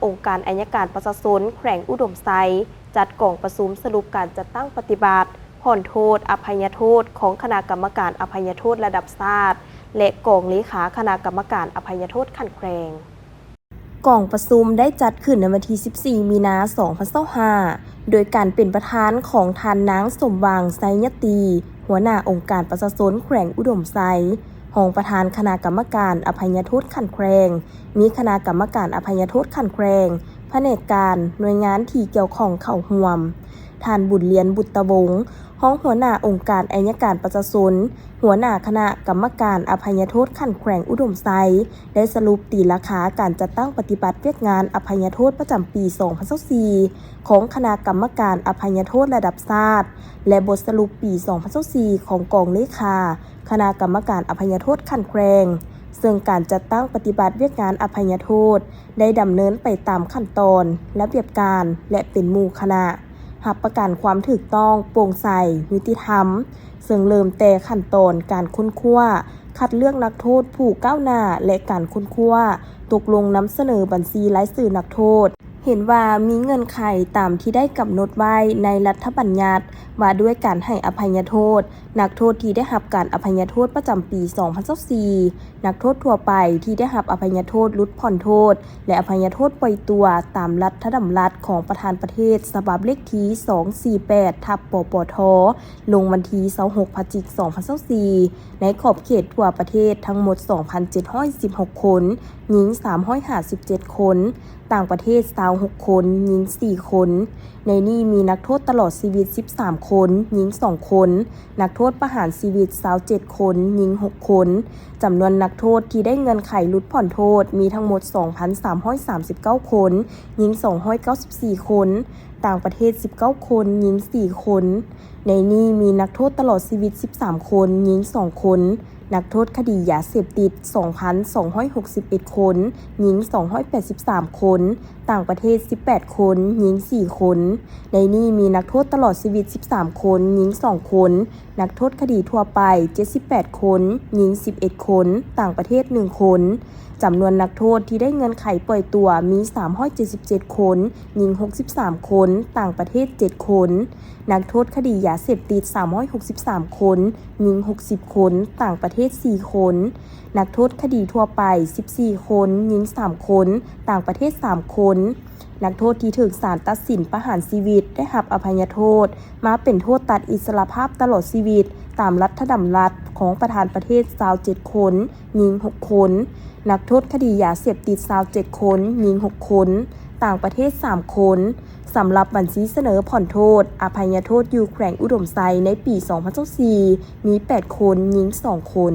องค์การอัยการประชาชนแขวงอุดมไซจัดกล่องประชุมสรุปการจัดตั้งปฏิบัติผ่อนโทษอภัยโทษของคณะกรรมการอภัยโทษระดับชาติและกองเลขาคณะกรรมการอภัยโทษขั้นแขวงกล่องประชุมได้จัดขึ้นในวันที่ 14 มีนาคม 2025 โดยการเป็นประธานของทานนางสมหวังไซยตีหัวหน้าองค์การประชาชนแขวงอุดมไซรองประธานคณะกรรมการอภัยโทษขั้นแขวงมีคณะกรรมการอภัยโทษขั้นแขวงแผนกการหน่วยงานที่เกี่ยวข้องเข้าร่วมท่านบุญเลียนบุตรวงศ์ห้องหัวหน้าองค์การอัยการประชาชนหัวหน้าคณะกรรมการอภัยโทษขั้นแขวงอุดมไซได้สรุปตีราคาการจัดตั้งปฏิบัติเวียกงานอภัยโทษประจำปี 2024 ของคณะกรรมการอภัยโทษระดับชาติและบทสรุปปี 2024 ของกองเลขาคณะกรรมการอภัยโทษขั้นแขวงซึ่งการจัดตั้งปฏิบัติเวียกงานอภัยโทษได้ดำเนินไปตามขั้นตอนระเบียบการและเป็นหมู่คณะรับประกันความถูกต้องโปร่งใสยุติธรรมซึ่งเริ่มแต่ขั้นตอนการค้นคว้าคัดเลือกนักโทษผู้ก้าวหน้าและการค้นคว้าตกลงนำเสนอบัญชีรายชื่อนักโทษเห็นว่ามีเงื่อนไขตามที่ได้กำหนดไว้ในรัฐบัญญัติว่าด้วยการให้อภัยโทษนักโทษที่ได้รับการอภัยโทษประจำปี 2024 นักโทษทั่วไปที่ได้รับอภัยโทษลดผ่อนโทษและอภัยโทษปล่อยตัวตามรัฐธรรมรัฐของประธานประเทศฉบับเลขที่248/ปปทลงวันที่26 พฤศจิกายน 2024ในขอบเขตทั่วประเทศทั้งหมด 2,716 คนหญิง357 คนต่างประเทศ26 คนหญิง4 คนในนี้มีนักโทษตลอดชีวิต13 คนหญิง2 คนนักโทษประหารชีวิต27 คนหญิง6 คนจำนวนนักโทษที่ได้เงื่อนไขลดผ่อนโทษมีทั้งหมด 2,339 คนหญิง294 คนต่างประเทศ19 คนหญิง4 คนในนี้มีนักโทษตลอดชีวิต13 คนหญิง2 คนนักโทษคดียาเสพติด 2,261 คนหญิง283 คนต่างประเทศ18 คนหญิง4 คนในนี้มีนักโทษตลอดชีวิต13 คนหญิง2 คนนักโทษคดีทั่วไป78 คนหญิง11 คนต่างประเทศ1 คนจำนวนนักโทษที่ได้เงื่อนไขปล่อยตัวมี377 คนหญิง63 คนต่างประเทศ7 คนนักโทษคดียาเสพติด363 คนหญิง60 คนต่างประเทศ4 คนนักโทษคดีทั่วไป14 คนหญิง3 คนต่างประเทศ3 คนนักโทษที่ถูกศาลตัดสินประหารชีวิตได้รับอภัยโทษมาเป็นโทษตัดอิสรภาพตลอดชีวิตตามรัฐธรรมรัฐของประธานประเทศ27 คนหญิง6 คนนักโทษคดียาเสพติด27 คนหญิง6 คนต่างประเทศ3 คนสำหรับบัญชีเสนอผ่อนโทษอภัยโทษอยู่แขวงอุดมไซในปี 2024 มี8 คนหญิง2 คน